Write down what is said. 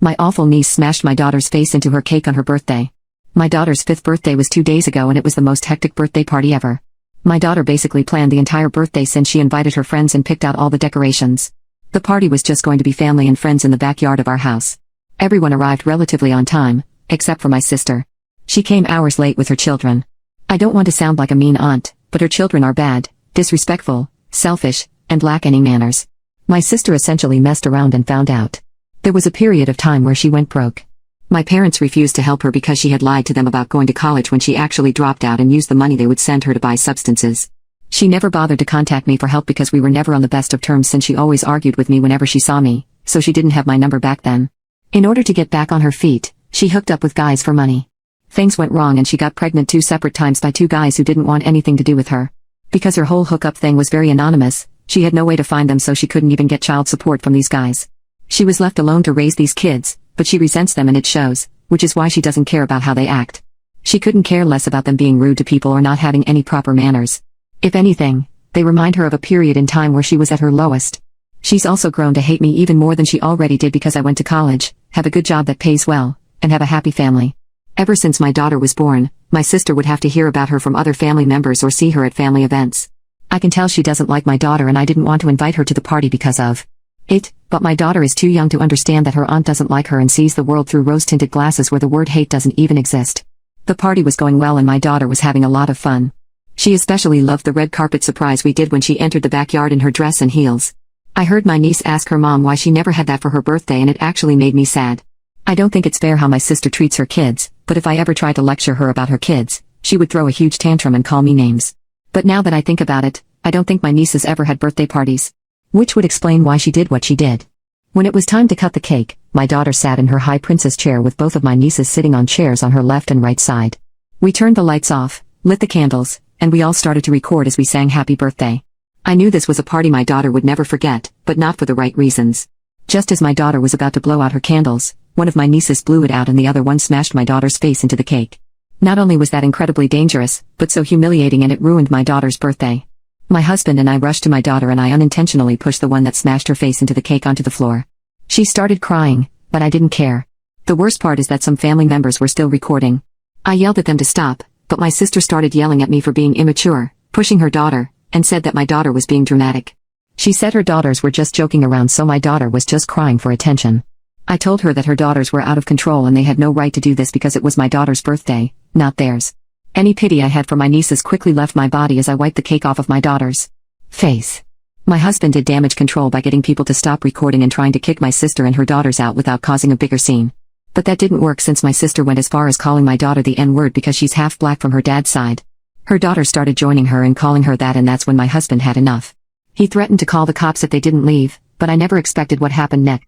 My awful niece smashed my daughter's face into her cake on her birthday. My daughter's 5th birthday was 2 days ago and it was the most hectic birthday party ever. My daughter basically planned the entire birthday since she invited her friends and picked out all the decorations. The party was just going to be family and friends in the backyard of our house. Everyone arrived relatively on time, except for my sister. She came hours late with her children. I don't want to sound like a mean aunt, but her children are bad, disrespectful, selfish, and lack any manners. My sister essentially messed around and found out. There was a period of time where she went broke. My parents refused to help her because she had lied to them about going to college when she actually dropped out and used the money they would send her to buy substances. She never bothered to contact me for help because we were never on the best of terms since she always argued with me whenever she saw me, so she didn't have my number back then. In order to get back on her feet, she hooked up with guys for money. Things went wrong and she got pregnant 2 separate times by 2 guys who didn't want anything to do with her. Because her whole hookup thing was very anonymous, she had no way to find them so she couldn't even get child support from these guys. She was left alone to raise these kids, but she resents them and it shows, which is why she doesn't care about how they act. She couldn't care less about them being rude to people or not having any proper manners. If anything, they remind her of a period in time where she was at her lowest. She's also grown to hate me even more than she already did because I went to college, have a good job that pays well, and have a happy family. Ever since my daughter was born, my sister would have to hear about her from other family members or see her at family events. I can tell she doesn't like my daughter and I didn't want to invite her to the party because of it, but my daughter is too young to understand that her aunt doesn't like her and sees the world through rose-tinted glasses where the word hate doesn't even exist. The party was going well and my daughter was having a lot of fun. She especially loved the red carpet surprise we did when she entered the backyard in her dress and heels. I heard my niece ask her mom why she never had that for her birthday and it actually made me sad. I don't think it's fair how my sister treats her kids, but if I ever tried to lecture her about her kids, she would throw a huge tantrum and call me names. But now that I think about it, I don't think my nieces ever had birthday parties. Which would explain why she did what she did. When it was time to cut the cake, my daughter sat in her high princess chair with both of my nieces sitting on chairs on her left and right side. We turned the lights off, lit the candles, and we all started to record as we sang happy birthday. I knew this was a party my daughter would never forget, but not for the right reasons. Just as my daughter was about to blow out her candles, one of my nieces blew it out and the other one smashed my daughter's face into the cake. Not only was that incredibly dangerous, but so humiliating and it ruined my daughter's birthday. My husband and I rushed to my daughter and I unintentionally pushed the one that smashed her face into the cake onto the floor. She started crying, but I didn't care. The worst part is that some family members were still recording. I yelled at them to stop, but my sister started yelling at me for being immature, pushing her daughter, and said that my daughter was being dramatic. She said her daughters were just joking around so my daughter was just crying for attention. I told her that her daughters were out of control and they had no right to do this because it was my daughter's birthday, not theirs. Any pity I had for my nieces quickly left my body as I wiped the cake off of my daughter's face. My husband did damage control by getting people to stop recording and trying to kick my sister and her daughters out without causing a bigger scene. But that didn't work since my sister went as far as calling my daughter the N-word because she's half black from her dad's side. Her daughter started joining her and calling her that and that's when my husband had enough. He threatened to call the cops if they didn't leave, but I never expected what happened next.